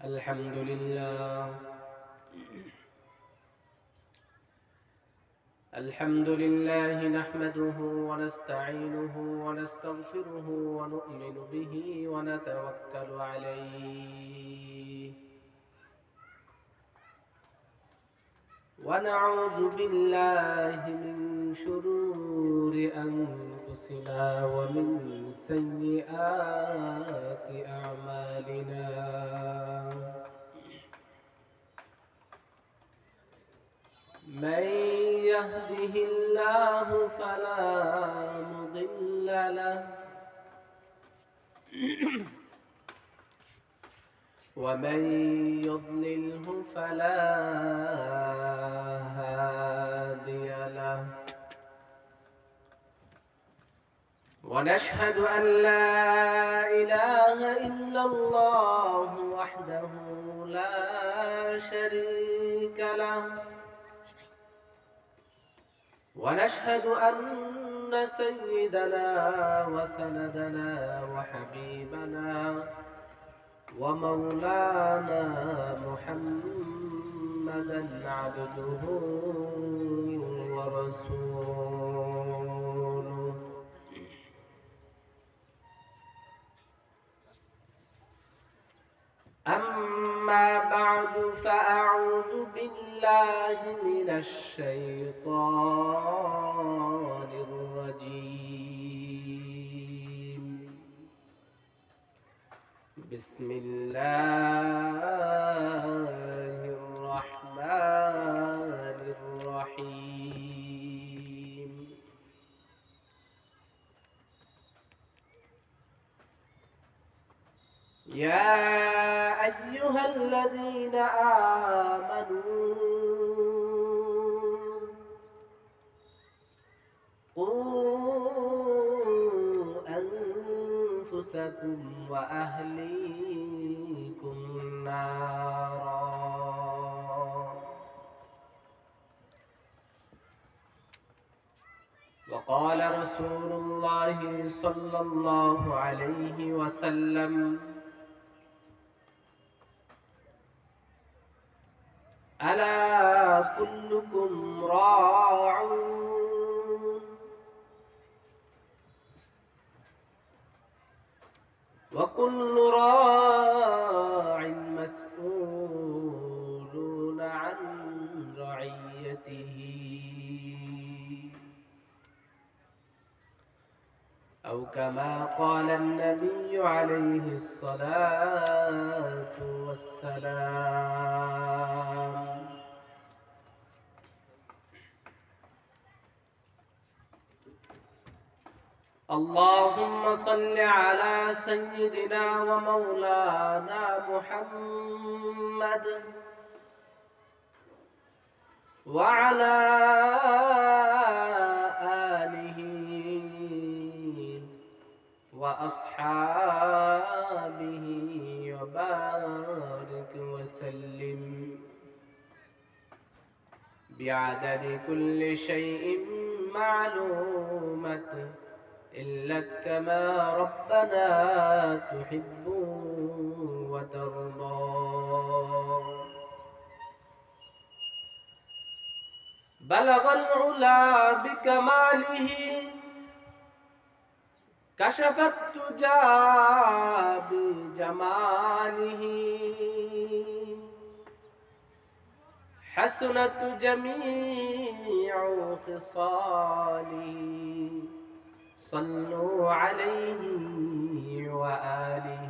الحمد لله الحمد لله نحمده ونستعينه ونستغفره ونؤمن به ونتوكل عليه ونعوذ بالله من شرور أنفسنا ومن سيئات أعمالنا من يهده الله فلا مضل له ومن يضلله فلا هادي له ونشهد أن لا إله إلا الله وحده لا شريك له ونشهد أن سيدنا وسندنا وحبيبنا ومولانا محمدا عبده ورسوله أما بعد فأعوذ بالله من الشيطان الرجيم بسم الله الرحمن الرحيم يا أيها الذين آمنوا قوا أنفسكم وأهليكم نارا وقال رسول الله صلى الله عليه وسلم ألا كلكم راع وكل راع مسؤول عن رعيته أو كما قال النبي عليه الصلاة والسلام اللهم صل على سيدنا ومولانا محمد وعلى آله وأصحابه وبارك وسلم بعدد كل شيء معلومة إلا كما ربنا تحب وترضى بلغ العلا بكماله كشف الدجى بجماله حسنت جميع خصاله صلوا عليه وآله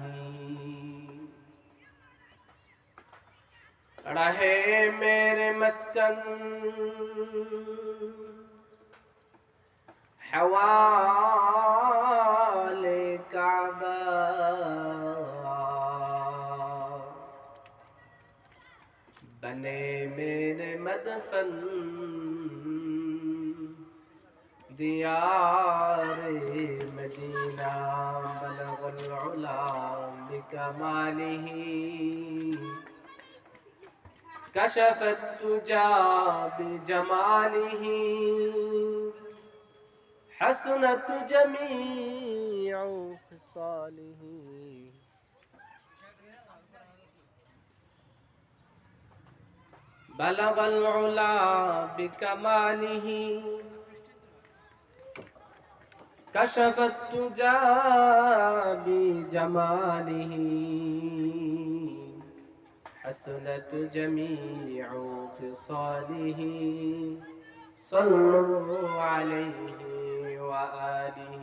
रहे मेरे मस्कन हवाले काबा बने मेरे मदफन दियारे मदीना बलगल उला बिकमालिही كشف الدجى بجماله حسنت جميع خصاله بلغ العلا بكماله كشف التجى بجماله حسنت جميع خصاله صلوا عليه وآله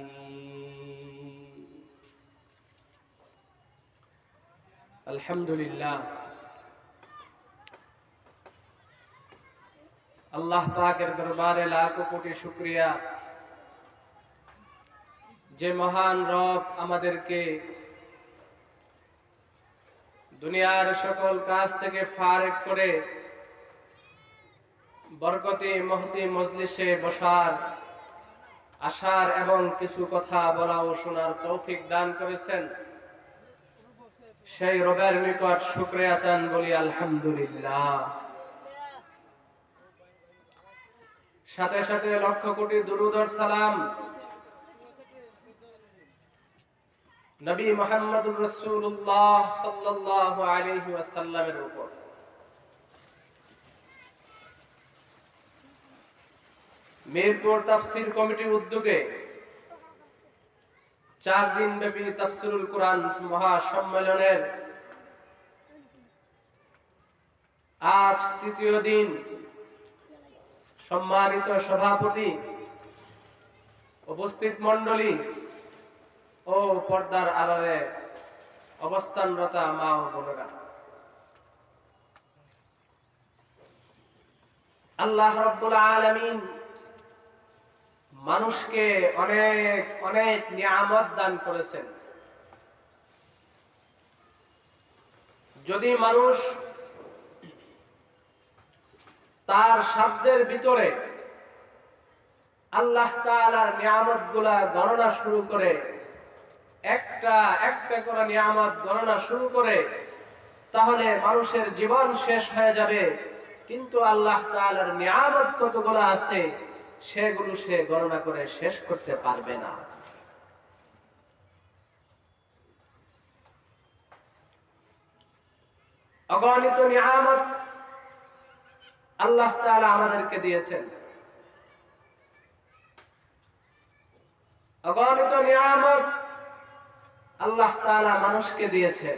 الحمد لله আল্লাহ পাকের দরবারে লাখো কোটি শুকরিয়া যে মহান রব আমাদেরকে দুনিয়ার সকল কাজ থেকে ফারেক করে বরকতে মহতি মজলিসে বসার আসার এবং কিছু কথা বলা ও শোনার তৌফিক দান করেছেন সেই রবের নিকট শুকরিয়া আদান বলি আলহামদুলিল্লাহ। সাথে সাথে লক্ষ কোটি দুরূদ ও সালাম নবী মুহাম্মদুর রাসূলুল্লাহ সাল্লাল্লাহু আলাইহি ওয়াসাল্লামের উপর। মিরপুর তাফসীর কমিটির উদ্যোগে 4 দিন ব্যাপী তাফসীরুল কুরআন মহাসম্মেলনের আজ তৃতীয় দিন সম্মানিত সভাপতি, উপস্থিত মণ্ডলী ও পর্দার আড়ালে অবস্থানরত মা ও বোনেরা, আল্লাহ রাব্বুল আলামিন মানুষকে অনেক অনেক নিয়ামত দান করেছেন। যদি মানুষ তার শব্দের ভিতরে আল্লাহ তাআলার নিয়ামতগুলা গণনা শুরু করে, একটা একটা করে নিয়ামত গণনা শুরু করে, তাহলে মানুষের জীবন শেষ হয়ে যাবে, কিন্তু আল্লাহ তাআলার নিয়ামত কতগুলো আছে সেগুলো সে গণনা করে শেষ করতে পারবে না। অগণিত নিয়ামত আল্লাহ তাআলা আমাদেরকে দিয়েছেন, অগণিত নিয়ামত আল্লাহ তাআলা মানুষকে দিয়েছেন।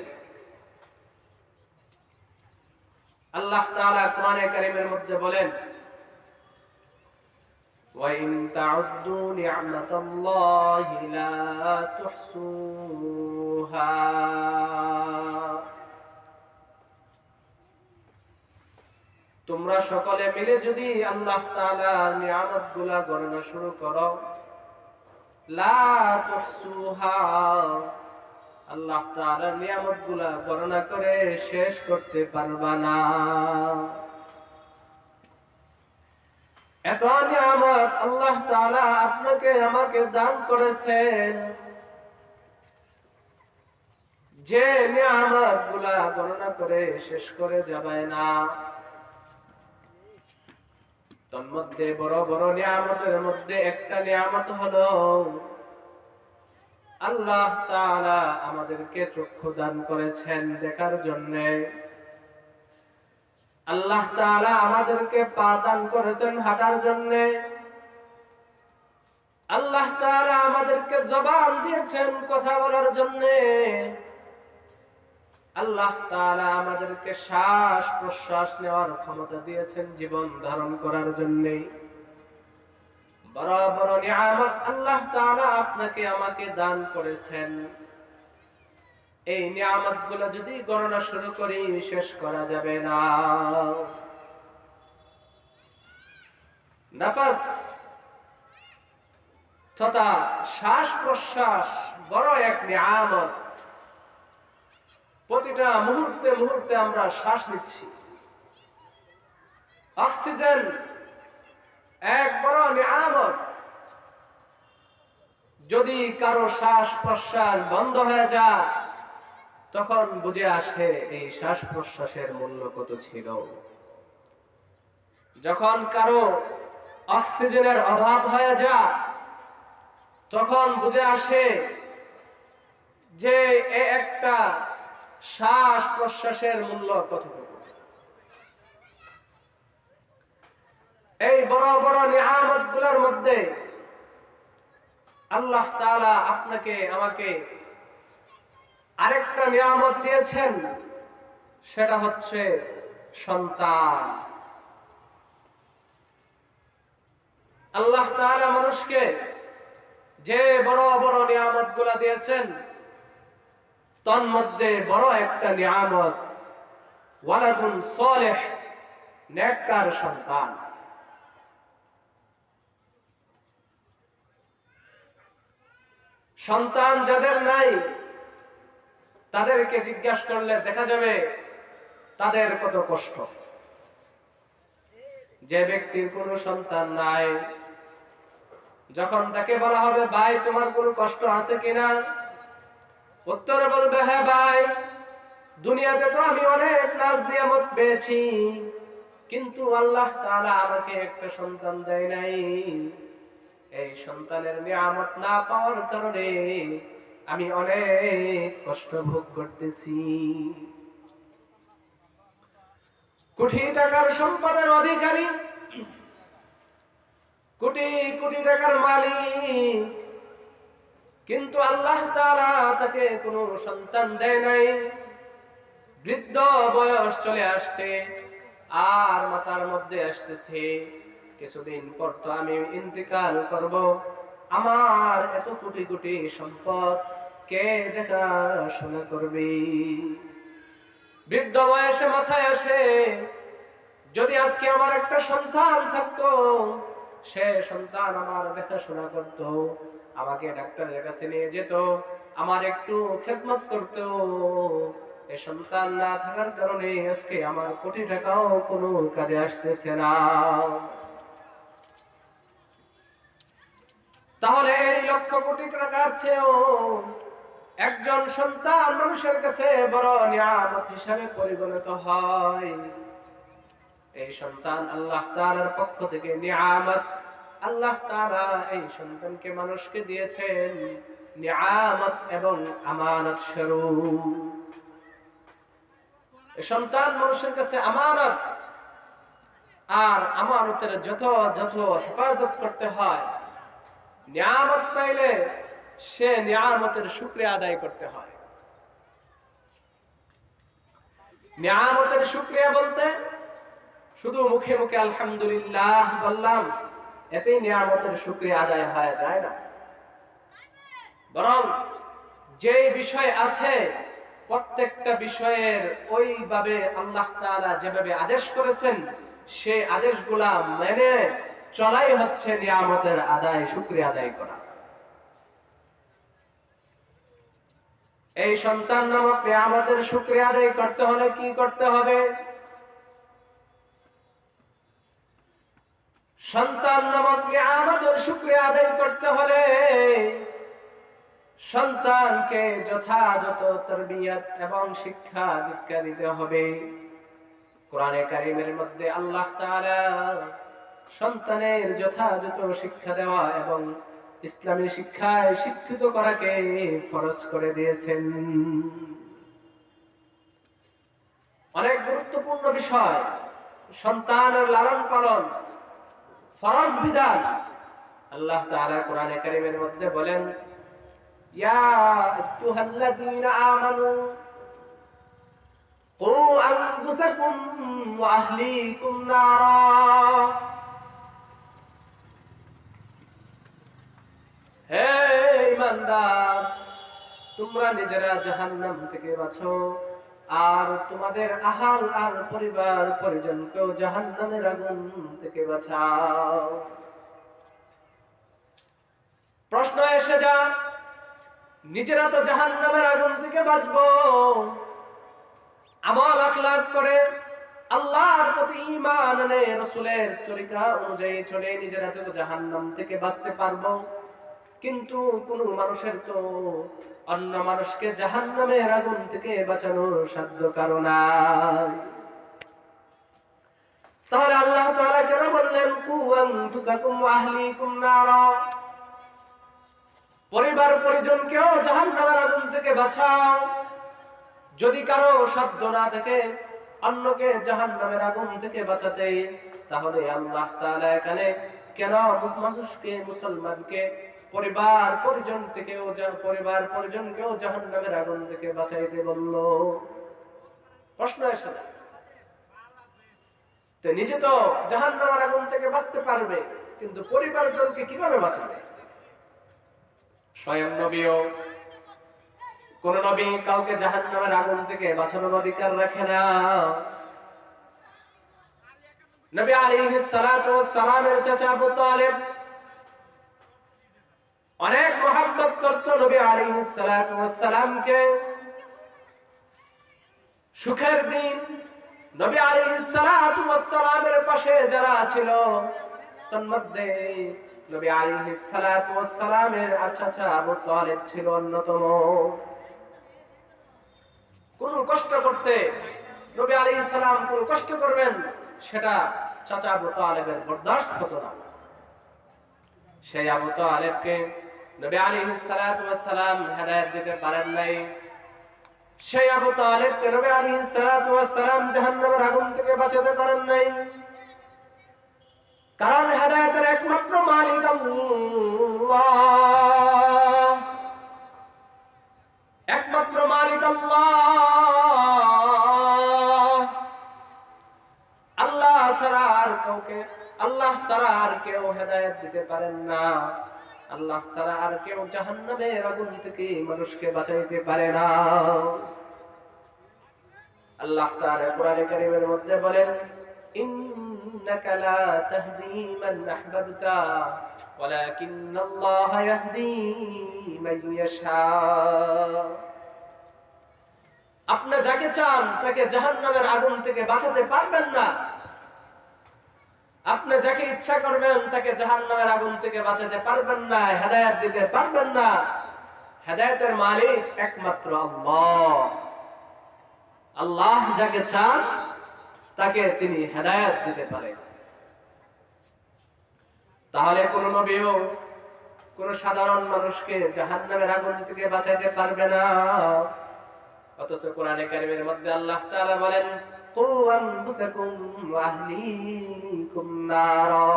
আল্লাহ তাআলা কোরআনে কারীমের মধ্যে বলেন, ওয়া ইন তাউদ্দু নি'মাতাল্লাহি লা তুহসুহা। তোমরা সকলে মিলে যদি আল্লাহ তাআলার নিয়ামতগুলা গণনা শুরু করো, লা তুহসুহা, আল্লাহ তাআলার নিয়ামতগুলা গণনা করে শেষ করতে পারবা না। এত নিয়ামত আল্লাহ তাআলা আপনাকে আমাকে দান করেছেন যে নিয়ামতগুলা গণনা করে শেষ করে যাবে না। তন্মধ্যে বড় বড় নিয়ামতের মধ্যে একটা নিয়ামত হলো আল্লাহ তাআলা আমাদেরকে চক্ষু দান করেছেন দেখার জন্য। আল্লাহ তাআলা আমাদেরকে পা দান করেছেন হাঁটার জন্য। আল্লাহ তাআলা আমাদেরকে জবান দিয়েছেন কথা বলার জন্য। আল্লাহ তাআলা আমাদেরকে শ্বাস প্রশ্বাস নেওয়ার ক্ষমতা দিয়েছেন জীবন ধারণ করার জন্য। বড় বড় নিয়ামত আল্লাহ তাআলা আপনাকে আমাকে দান করেছেন। এই নিয়ামতগুলো যদি গণনা শুরু করি শেষ করা যাবে না। নাফাস তথা শ্বাস প্রশ্বাস বড় এক নিয়ামত। প্রতিটা মুহূর্তে মুহূর্তে আমরা শ্বাস নিচ্ছি। অক্সিজেন এক বড় নিয়ামত। যদি কারো শ্বাস প্রশ্বাস বন্ধ হয়ে যায় তখন বুঝে আসে এই শ্বাস প্রশ্বাসের মূল্য কত ছিল। যখন কারো অক্সিজেনের অভাব হয়ে যায় তখন বুঝে আসে যে একটা শ্বাস প্রশ্বাসের মূল্য কতটুকু। এই বড় বড় নিয়ামতগুলোর মধ্যে আল্লাহ তাআলা আপনাকে আমাকে আরেকটা নিয়ামত দিয়েছেন, সেটা হচ্ছে সন্তান। আল্লাহ তাআলা মানুষকে যে বড় বড় নিয়ামতগুলো দিয়েছেন, তার মধ্যে বড় একটা নিয়ামত ওয়ালাদুন সালেহ, নেককার সন্তান। সন্তান যাদের নাই তাদেরকে জিজ্ঞাসা করলে দেখা যাবে তাদের কত কষ্ট। যে ব্যক্তির কোনো সন্তান নাই, যখন তাকে বলা হবে ভাই তোমার কোনো কষ্ট আছে কিনা, উত্তরে বলবে হ্যাঁ ভাই, দুনিয়াতে তো আমি অনেক নাজ নিয়ামত পেয়েছি, কিন্তু আল্লাহ তাআলা আমাকে একটা সন্তান দেয় নাই। এই সন্তানের নিয়ামত না পাওয়ার কারণে আমি অনেক কষ্ট ভোগ করতেছি। কোটি টাকার সম্পদের অধিকারী, কোটি কোটি টাকার মালিক, কিন্তু আল্লাহ তাআলা তাকে কোনো সন্তান দেয় নাই। বৃদ্ধ বয়স চলে আসছে, আর মাথার মধ্যে আসতেছে কিছুদিন পর তো আমি ইন্তেকাল করব, আমার এত কোটি কোটি সম্পদ কে দেখাশোনা করবে? বৃদ্ধ বয়সে মাথায় আসে, যদি আজকে আমার একটা সন্তান থাকতো, সে সন্তান আমার দেখাশোনা করত, আমাকে ডাক্তারের কাছে নিয়ে যেত, আমার একটু খেদমত করতো। এই সন্তান না থাকার কারণে আজকে আমার কোটি টাকাও কোনো কাজে আসতেছে না। তাহলে এই লক্ষ কোটি টাকার চেয়েও একজন সন্তান মানুষের কাছে বড় নিয়ামত হিসাবে পরিগণিত হয়। এই সন্তান আল্লাহ তাআলার পক্ষ থেকে নিয়ামত। আল্লাহ তাআলা এই সন্তানকে মানুষকে দিয়েছেন নিয়ামত এবং আমানত স্বরূপ। এই সন্তান মানুষের কাছে আমানত, আর আমানতের যত হেফাজত করতে হয়। নিয়ামত পাইলে সে নিয়ামতের শুকরিয়া আদায় করতে হয়। নিয়ামতের শুকরিয়া বলতে শুধু মুখে মুখে আলহামদুলিল্লাহ বললাম, এতেই নিয়ামতের শুকরিয়া আদায় হয়ে যায় না। বরং যে বিষয় আছে, প্রত্যেকটা বিষয়ের ওইভাবে আল্লাহ তাআলা যেভাবে আদেশ করেছেন, সেই আদেশগুলা মেনে চলাই হচ্ছে নিয়ামতের আদায়, শুকরিয়া আদায় করা। এই সন্তান নামক নিয়ামতের শুকরিয়া আদায় করতে হলে কি করতে হবে? সন্তান নামক নিয়ামতের শুকরিয়া আদায় করতে হলে সন্তানকে যথাযথ তরবিয়ত এবং শিক্ষা দীক্ষা দিতে হবে। কোরআনে কারীমের মধ্যে আল্লাহ তাআলা সন্তানের যথাযথ শিক্ষা দেওয়া এবং ইসলামী শিক্ষায় শিক্ষিত করাকে ফরজ করে দিয়েছেন। অনেক গুরুত্বপূর্ণ বিষয় সন্তানের লালন পালন, ফরজ বিধান। আল্লাহ তাআলা কোরআনে কারীমের মধ্যে বলেন, ইয়া আইয়ুহাল্লাযীনা আমানু কু আনফুসাকুম ওয়া আহলিকুম নারা। হে ঈমানদার, তোমরা নিজেরা জাহান্নাম থেকে বাঁচো, আর তোমাদের আহাল আর পরিবার পরিজনকেও জাহান্নামের আগুন থেকে বাঁচাও। প্রশ্ন এসে যা, নিজেরা তো জাহান্নামের আগুন থেকে বাঁচবো, আমল আখলাক করে আল্লাহর প্রতি ঈমান এনে রাসূলের তরিকা অনুযায়ী চলে নিজেরা তো জাহান্নাম থেকে বাঁচতে পারবো, কিন্তু কোন মানুষের তো অন্য মানুষকে জাহান্নামের আগুন থেকে বাঁচানোর সাধ্য কারো নাই। তাহলে আল্লাহ তাআলা কেন বললেন কু আনফুসাকুম ওয়া আহলিকুম নারা? পরিবার পরিজনকেও জাহান্নামের আগুন থেকে বাঁচাও। যদি কারো সাধ্য না থাকে অন্যকে জাহান্নামের আগুন থেকে বাঁচাতে, তাহলে আল্লাহ তাআলা এখানে কেন মানুষকে, মুসলমানকে পরিবার পরিজনকেও জাহান্নামের আগুন থেকে বাঁচাইতে বলল? প্রশ্ন এসে যায়। তো নিজে তো জাহান্নামের আগুন থেকে বাঁচতে পারবে, কিন্তু পরিবারজনকে কিভাবে বাঁচাবে? স্বয়ং নবীও, কোন নবী কাউকে জাহান্নামের আগুন থেকে বাঁচানোর অধিকার রাখে না। নবী আলাইহিস সালাতু ওয়াস সালামের চাচা আবু তালেব অনেক মহব্বত করত নবী আলাইহিস সালাতু ওয়াস সালামকে। সুখের দিন নবী আলাইহিস সালাতু ওয়াস সালামের পাশে যারা ছিল, তন্মধ্যে নবী আলাইহিস সালাতু ওয়াস সালামের চাচা আবু তালেব ছিল অন্যতম। কোন কষ্ট করতে নবী আলাইহিস সালাম কোন কষ্ট করবেন, সেটা চাচা আবু তালেবের বরদাস্ত হতো না। সেই আবু তালেবকে নবী আলাইহিস সালাতু ওয়াস সালাম হেদায়েত দিতে পারেন নাই। সেই আবু তালেবকে নবী আলাইহিস সালাতু ওয়াস সালাম জাহান্নামের আগুন থেকে বাঁচাতে পারেন নাই। কারণ হেদায়েতের একমাত্র মালিক আল্লাহ, একমাত্র মালিক আল্লাহ। আল্লাহ ছাড়া আর কেউ হেদায়েত দিতে পারেন না। আল্লাহ ছাড়া আর কেউ জাহান্নামের আগুন থেকে মানুষকে বাঁচাইতে পারে না। আল্লাহ তাআলা কোরআনে কারীমের মধ্যে বলেন, ইন্নাকা লা তাহদি মান আহবাবতা ওয়ালাকিন্নাল্লাহা ইয়াহদি মান ইয়াশা। আপনি যাকে চান তাকে জাহান্নামের আগুন থেকে বাঁচাতে পারবেন না। আপনি যাকে ইচ্ছা করবেন তাকে জাহান্নামের আগুন থেকে বাঁচাতে পারবেন না, হেদায়েত দিতে পারবেন না। হেদায়েতের মালিক একমাত্র আল্লাহ। আল্লাহ যাকে চান তাকে তিনি হেদায়েত দিতে পারেন। তাহলে কোন নবীও কোন সাধারণ মানুষকে জাহান্নামের আগুন থেকে বাঁচাতে পারবে না। অথচ কোরআনে কারীমের মধ্যে আল্লাহ তাআলা বলেন, কু আনফুসাকুম ওয়া আহলিকুম নারা।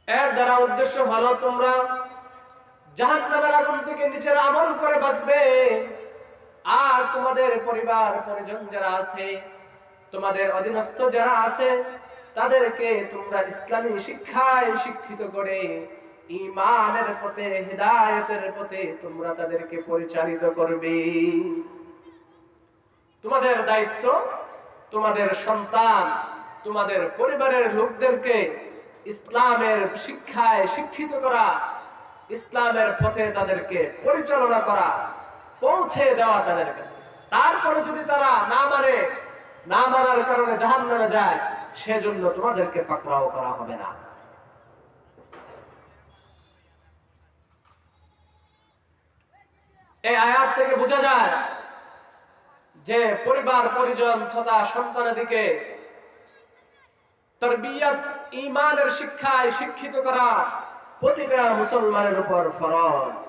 এর দ্বারা উদ্দেশ্য হলো তোমরা জাহান্নামের আগুন থেকে নিজের আমল করে বাঁচবে, আর তোমাদের পরিবার পরিজন যারা আছে, তোমাদের অধীনস্থ যারা আছে, তাদেরকে তোমরা ইসলামী শিক্ষায় শিক্ষিত করে ঈমানের পথে, হিদায়াতের পথে তোমরা তাদেরকে পরিচালিত করবে। তোমাদের দায়িত্ব তোমাদের সন্তান, তোমাদের পরিবারের লোকদেরকে ইসলামের শিক্ষায় শিক্ষিত করা, ইসলামের পথে তাদেরকে পরিচালনা করা, পৌঁছে দেওয়া তাদের কাছে। তারপরে যদি তারা না মানে, না মানার কারণে জাহান্নামে যায়, সেজন্য তোমাদেরকে পাকড়াও করা হবে না। এই আয়াত থেকে বোঝা যায় যে পরিবার পরিজন তথা সন্তানাদিকে তারবিয়াত, ঈমানের শিক্ষায় শিক্ষিত করা প্রতিটা মুসলমানের উপর ফরজ।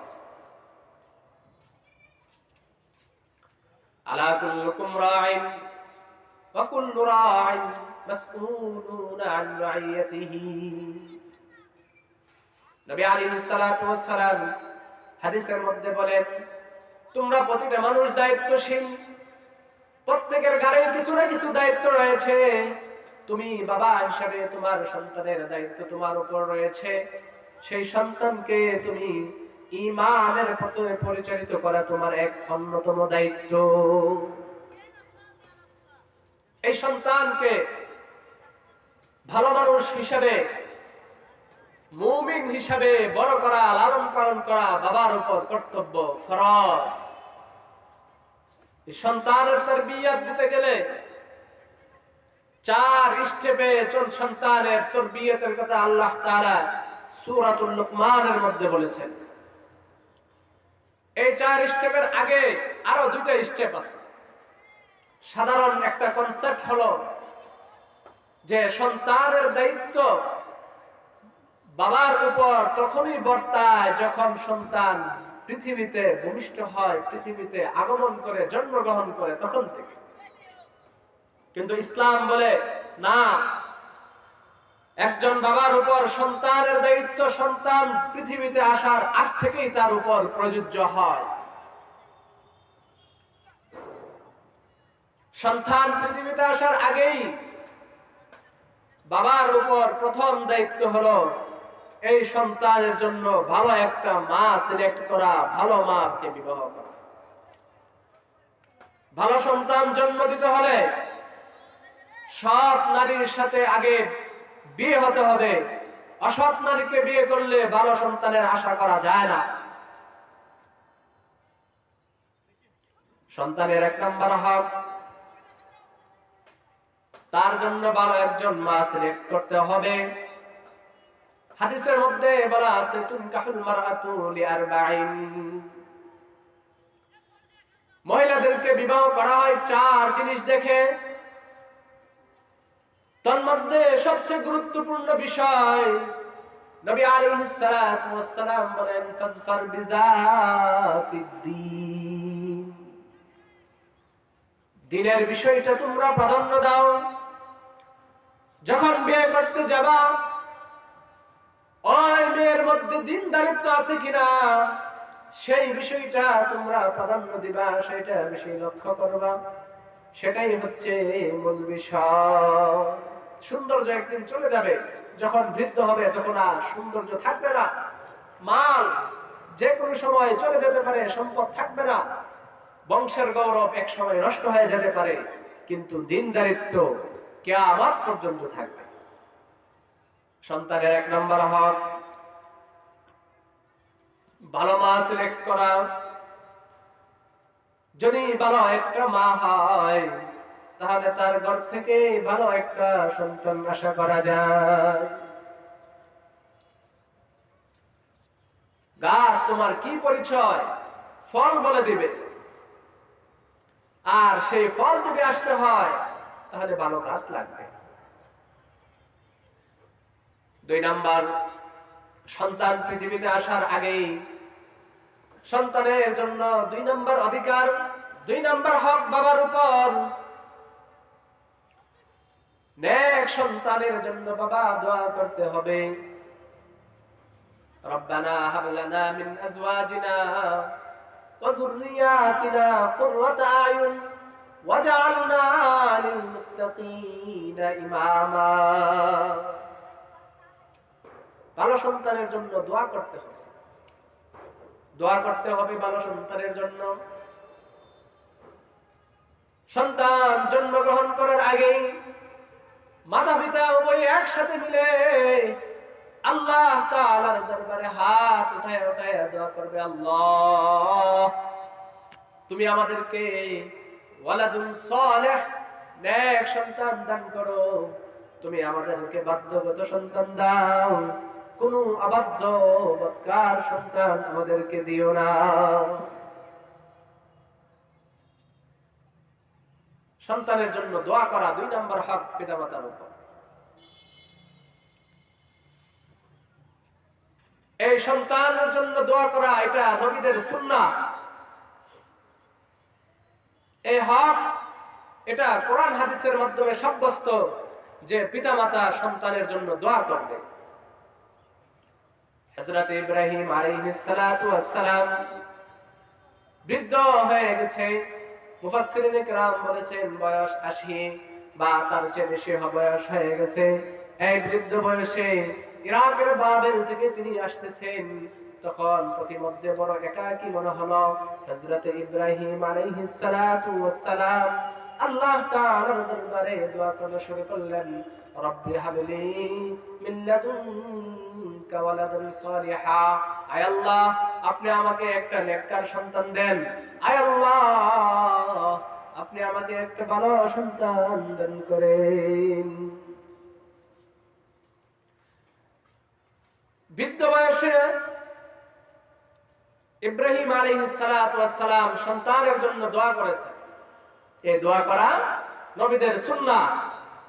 আলা কুল্লুকুম রাইন ওয়া কুল্লু রাইন মাসউলুন আন রাইয়াতিহি। নবী আলাইহিস সালাতু ওয়াস সালাম হাদিসের মধ্যে বলেন, তোমরা প্রতিটা মানুষ দায়িত্বশীল, প্রত্যেকের ঘাড়ে কিছু না কিছু দায়িত্ব রয়েছে। তুমি বাবা হিসাবে তোমার সন্তানের দায়িত্ব তোমার উপর রয়েছে। সেই সন্তানকে তুমি ঈমানের পথে পরিচালিত করা তোমার এক অন্যতম দায়িত্ব। এই সন্তানকে ভালো মানুষ হিসাবে, মুমিন হিসাবে বড় করা, লালন পালন করা বাবার উপর কর্তব্য, ফরজ। সন্তানের তারবিয়াত দিতে গেলে 4 স্টেপে সন্তানের তারবিয়াতের কথা আল্লাহ তাআলা সূরাতুল লুকমানের মধ্যে বলেছেন। এই 4 স্টেপের আগে আরো 2টা স্টেপ আছে। সাধারণ একটা কনসেপ্ট হলো যে সন্তানের দায়িত্ব বাবার উপর তখনই বর্তায় যখন সন্তান পৃথিবীতে ভূমিষ্ঠ হয়, পৃথিবীতে আগমন করে, জন্মগ্রহণ করে, তখন থেকে। কিন্তু ইসলাম বলে না, একজন বাবার উপর সন্তানের দায়িত্ব সন্তান পৃথিবীতে আসার আগ থেকেই তার উপর প্রযোজ্য হয়। সন্তান পৃথিবীতে আসার আগেই বাবার উপর প্রথম দায়িত্ব হলো এই সন্তানের জন্য ভালো একটা মা সিলেক্ট করা, ভালো মাকে বিবাহ করা। ভালো সন্তান জন্ম দিতে হলে সৎ নারীর সাথে আগে বিয়ে হতে হবে। অসৎ নারীকে বিয়ে করলে ভালো সন্তানের আশা করা যায় না। সন্তানের 1 নম্বর হক, তার জন্য ভালো একজন মা সিলেক্ট করতে হবে। হাদিসের মধ্যে বলা আছে তুনকাহুল মারআতু লিআরবাইন, মহিলাদেরকে বিবাহ করা হয় 4 জিনিস দেখে। তন্মধ্যে সবচেয়ে গুরুত্বপূর্ণ বিষয় নবী আলাইহিস সালাতু ওয়াস সালাম বলেন ফাজফার বিযাতিদ্দীন, দ্বীনের বিষয়টা তোমরা প্রাধান্য দাও। যখন বিয়ে করতে যাবা ওই মেয়ের মধ্যে দ্বীনদারিত্ব আছে কিনা সেই বিষয়টা তোমরা প্রাধান্য দিবা, সেটা বেশি লক্ষ্য করবা। সেটাই হচ্ছে মূল বিষয়। সৌন্দর্য একদিন চলে যাবে, যখন বৃদ্ধ হবে তখন আর সৌন্দর্য থাকবে না। মাল যে কোনো সময় চলে যেতে পারে, সম্পদ থাকবে না, বংশের গৌরব এক সময় নষ্ট হয়ে যেতে পারে, কিন্তু দ্বীনদারিত্ব কিয়ামত পর্যন্ত থাকবে। সন্তানের 1 নম্বর হক ভালো মা সিলেক্ট করা। যদি ভালো একটা মা হয় তাহলে তার ঘর থেকে ভালো একটা সন্তান আশা করা যায়। গাছ তোমার কি পরিচয়, ফল বলে দিবে। আর সেই ফল যদি আসতে হয় তাহলে ভালো গাছ লাগবে। 2 নাম্বার, সন্তান পৃথিবীতে আসার আগেই সন্তানের জন্য 2 নাম্বার অধিকার, 2 নাম্বার হক বাবার উপর। নেক সন্তানের জন্য বাবা দোয়া করতে হবে, রব্বানা হাব লানা মিন আজওয়াজিনা ওয়া যুররিয়াতিনা কুররাতা আয়ুন ওয়াজআলনা লিল মুত্তাকিনা ইমামা। ভালো সন্তানের জন্য দোয়া করতে হবে, দোয়া করতে হবে ভালো সন্তানের জন্য। সন্তান জন্মগ্রহণ করার আগেই মাতা পিতা উভয় একসাথে মিলে আল্লাহ তাআলার দরবারে হাত উঠায় উঠায় দোয়া করবে, আল্লাহ তুমি আমাদেরকে ওয়ালাদুন সালেহ, নেক সন্তান দান করো। তুমি আমাদেরকে বাধ্যগত সন্তান দাও, কোনো অবাধ্য বদকার সন্তান আমাদেরকে দিও না। সন্তানের জন্য দোয়া করা 2 নম্বর হক পিতামাতার উপর। এই সন্তানের জন্য দোয়া করা এটা নবীদের সুন্নাহ। এই হক এটা কোরআন হাদিসের মাধ্যমে সাব্যস্ত যে পিতামাতা সন্তানের জন্য দোয়া করবে। হযরত ইব্রাহিম আলাইহিস সালাতু ওয়াস সালাম বৃদ্ধ হয়ে গেছে। মুফাসসিরিনে কেরাম বলেছেন বয়স 80 বা তার চেয়ে বেশি বয়স হয়ে গেছে। এই বৃদ্ধ বয়সে ইরাকের বাবেল থেকে তিনি আসতেছেন, তখন প্রতিমধ্যে বড় একাকী মনে হলো। হযরত ইব্রাহিম আলাইহিস সালাতু ওয়াস সালাম আল্লাহ তাআলার দরবারে দোয়া করা শুরু করলেন, রব্বি হাবলি মিন লাদুনকা ওয়ালাদান সালিহা। আয় আল্লাহ আপনি আমাকে একটা নেককার সন্তান দেন, আয় আল্লাহ আপনি আমাকে একটা ভালো সন্তান দান করেন। বৃদ্ধ বয়সে ইব্রাহিম আলাইহিস সালাতু ওয়াস সালাম সন্তানের জন্য দোয়া করেছেন। এই দোয়া করা নবীদের সুন্নাহ,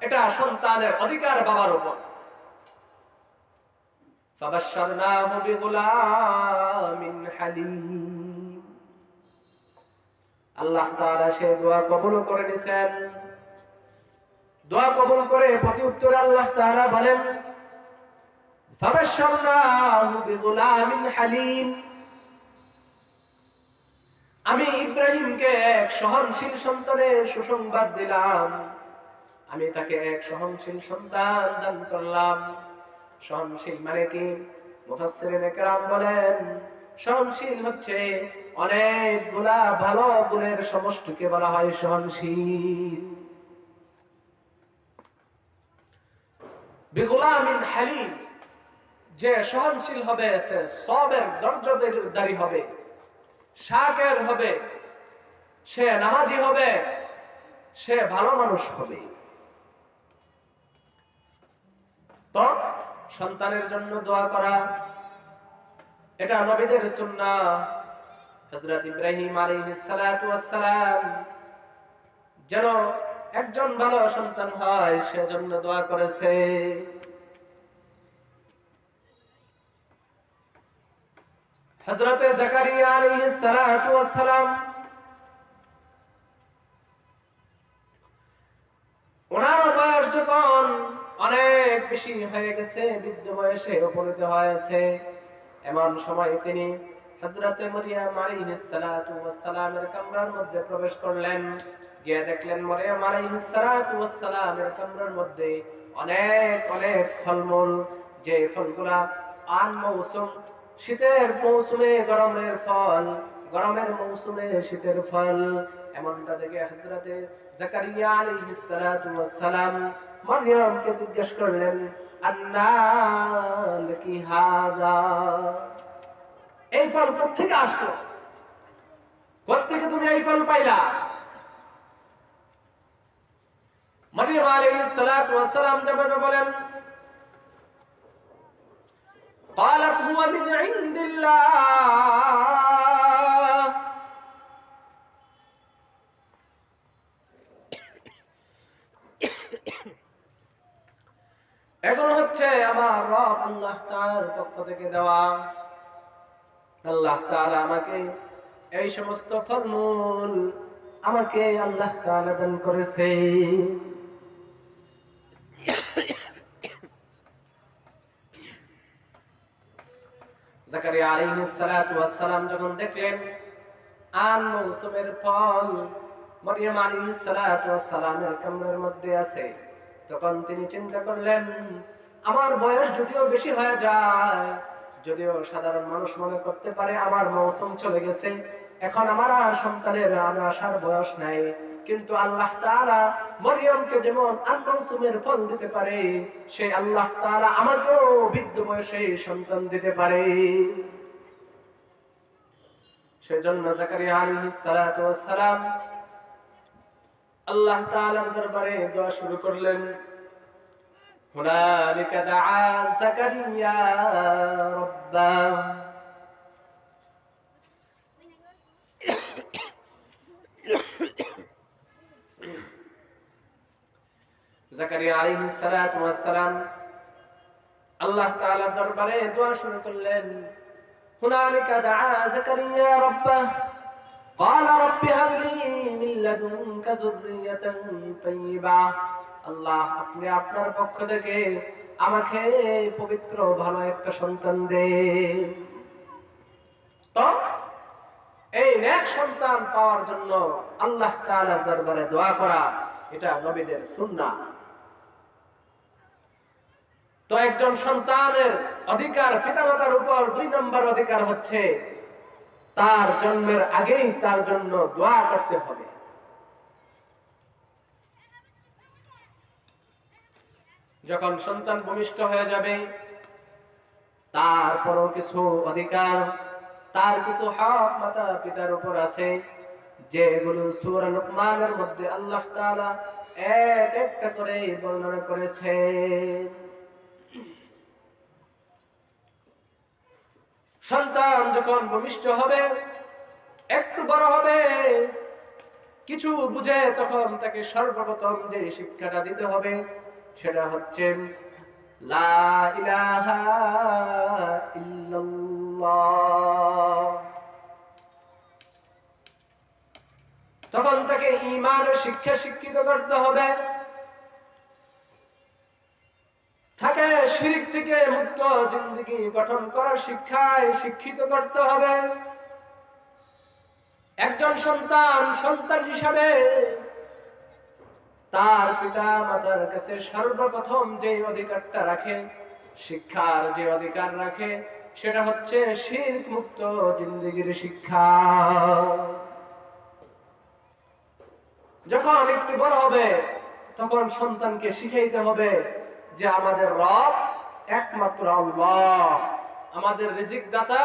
এটা সন্তানের অধিকার বাবার উপর। ফাবাশশারনাহু বিগুলামিন হালিম, আল্লাহ তাআলা সেই দোয়া কবুল করে নিয়েছেন। দোয়া কবুল করে প্রতি উত্তরে আল্লাহ তাআলা বলেন, ফাবাশশারনাহু বিগুলামিন হালিম। আমি ইব্রাহিমকে এক সহনশীল সন্তানের সুসংবাদ দিলাম। আমি তাকে এক সহনশীল সন্তান দান করলাম। সহনশীল মানে কি? মুফাসসিরিনে কেরাম বলেন, সহনশীল হচ্ছে অনেকগুলা ভালো গুণের সমষ্টিকে বলা হয় সহনশীল। বিগুলামিন হালিম, যে সহনশীল হবে সে সবের ধৈর্যধারী হবে, শাকের হবে, সে নামাজি হবে, সে ভালো মানুষ হবে। তো সন্তানের জন্য দোয়া করা এটা নবীদের সুন্নাহ। হযরত ইব্রাহিম আলাইহিস সালাতু ওয়াস সালাম যেন একজন ভালো সন্তান হয় সেজন্য দোয়া করেছে। হযরত জাকারিয়া আলাইহিস সালাতু ওয়াস সালাম ওনার বয়স যখন অনেক বেশি হয়ে গেছে, বৃদ্ধ বয়সে উপনীত হয়েছে, এমন সময় তিনি হযরত মারিয়াম আলাইহিস সালাতু ওয়াস সালামের কামরার মধ্যে প্রবেশ করলেন। গিয়ে দেখলেন মারিয়াম আলাইহিস সালাতু ওয়াস সালামের কামরার মধ্যে অনেক অনেক ফলমূল, যে ফলগুলা আন মৌসুম, শীতের মৌসুমে গরমের ফল, গরমের মৌসুমে শীতের ফল। এমনটা দেখে হযরত জাকারিয়া আলাইহিস সালাতু ওয়াস সালাম মারিয়ামকে জিজ্ঞেস করলেন, আন্না লাকি হাযা, এই ফল কোথেকে আসলো? কোথেকে তুমি এই ফল পাইলা? মারিয়াম আলাইহিস সালাতু ওয়াস সালাম জবাবে বলেন, قالت هو من عند الله। এগুলো হচ্ছে আমার রব আল্লাহ তাআলার পক্ষ থেকে দেওয়া। আল্লাহ তাআলা আমাকে এই সমস্ত ফলমূল আমাকে আল্লাহ তাআলা দান করেছে। জাকারিয়া আলাইহিস সালাতু ওয়াস সালাম যখন দেখলেন আন মৌসুমের ফল মারিয়াম আলাইহিস সালাতু ওয়াস সালামের কামরার মধ্যে আছে, তখন তিনি চিন্তা করলেন, আমার বয়স যদিও বেশি হয়ে যায়, যদিও সাধারণ মানুষ মনে করতে পারে আমার মৌসুম চলে গেছে, এখন আমার আর সন্তানের আসার বয়স নাই, কিন্তু আল্লাহ তাআলা মরিয়মকে যেমন আন মৌসুমের ফল দিতে পারে, সেই আল্লাহ তাআলা আমাকেও বৃদ্ধ বয়সে সন্তান দিতে পারে। সেজন্য জাকারিয়া আলাইহিস সালাতু ওয়াস সালাম আল্লাহ তাআলার দরবারে দোয়া শুরু করলেন। হুনালিকা দাআ জাকারিয়া রাব্বাহ। জাকারিয়া আলাইহিস সালাতু ওয়াস সালাম আল্লাহ তাআলার দরবারে দোয়া শুরু করলেন। হুনালিকা দাআ জাকারিয়া রাব্বাহ قال رب هب لي من لدنك ذرية طيبة। আল্লাহ, আপনি আপনার পক্ষ থেকে আমাকে পবিত্র ভালো একটা সন্তান দেন। তো এই নেক সন্তান পাওয়ার জন্য আল্লাহ তাআলার দরবারে দোয়া করা এটা নবীদের সুন্নাহ। তো একজন সন্তানের অধিকার, পিতামাতার উপর 2 নম্বর অধিকার হচ্ছে তার জন্মের আগেই তার জন্য দোয়া করতে হবে। যখন সন্তান ভূমিষ্ঠ হয়ে যাবে তারপরও কিছু অধিকার, তার কিছু হক মাতা পিতার উপর আছে, যেগুলো সূরা লুকমানের মধ্যে আল্লাহ তাআলা এক একটা করে বর্ণনা করেছেন। সন্তান যখন ভূমিষ্ঠ হবে, একটু বড় হবে, কিছু বুঝে, তখন তাকে সর্বপ্রথম যে শিক্ষাটা দিতে হবে সেটা হচ্ছে লা ইলাহা ইল্লাল্লাহ। তখন তাকে ঈমানের শিক্ষা শিক্ষিত করতে হবে। শিরক থেকে মুক্ত জিন্দেগি গঠন করার শিক্ষায় শিক্ষিত করতে হবে। একজন সন্তান হিসাবে তার পিতা মাতার কাছে সর্বপ্রথম যে অধিকারটা রাখে, শিক্ষার যে অধিকার রাখে, সেটা হচ্ছে শিরক মুক্ত জিন্দেগির শিক্ষা। যখন একটু বড় হবে তখন সন্তানকে শিখাইতে হবে যে আমাদের রব একমাত্র আল্লাহ, আমাদের রিজিক দাতা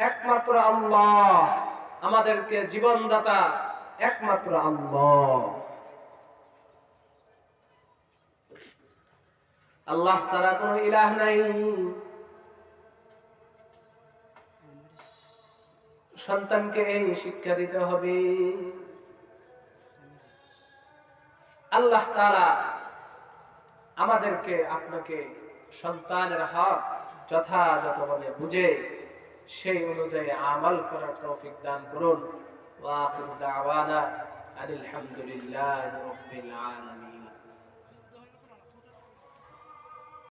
একমাত্র আল্লাহ, আমাদেরকে জীবন দাতা একমাত্র আল্লাহ। আল্লাহ ছাড়া কোনো ইলাহ নাই। সন্তানকে এই শিক্ষা দিতে হবে। আল্লাহ তাআলা আমাদেরকে আপনাকে সন্তানের হক যথাযথভাবে বুঝে সেই অনুযায়ী আমল করার তৌফিক দান করুন। ওয়া আখিরু দাওয়ানা আলহামদুলিল্লাহি রাব্বিল আলামিন।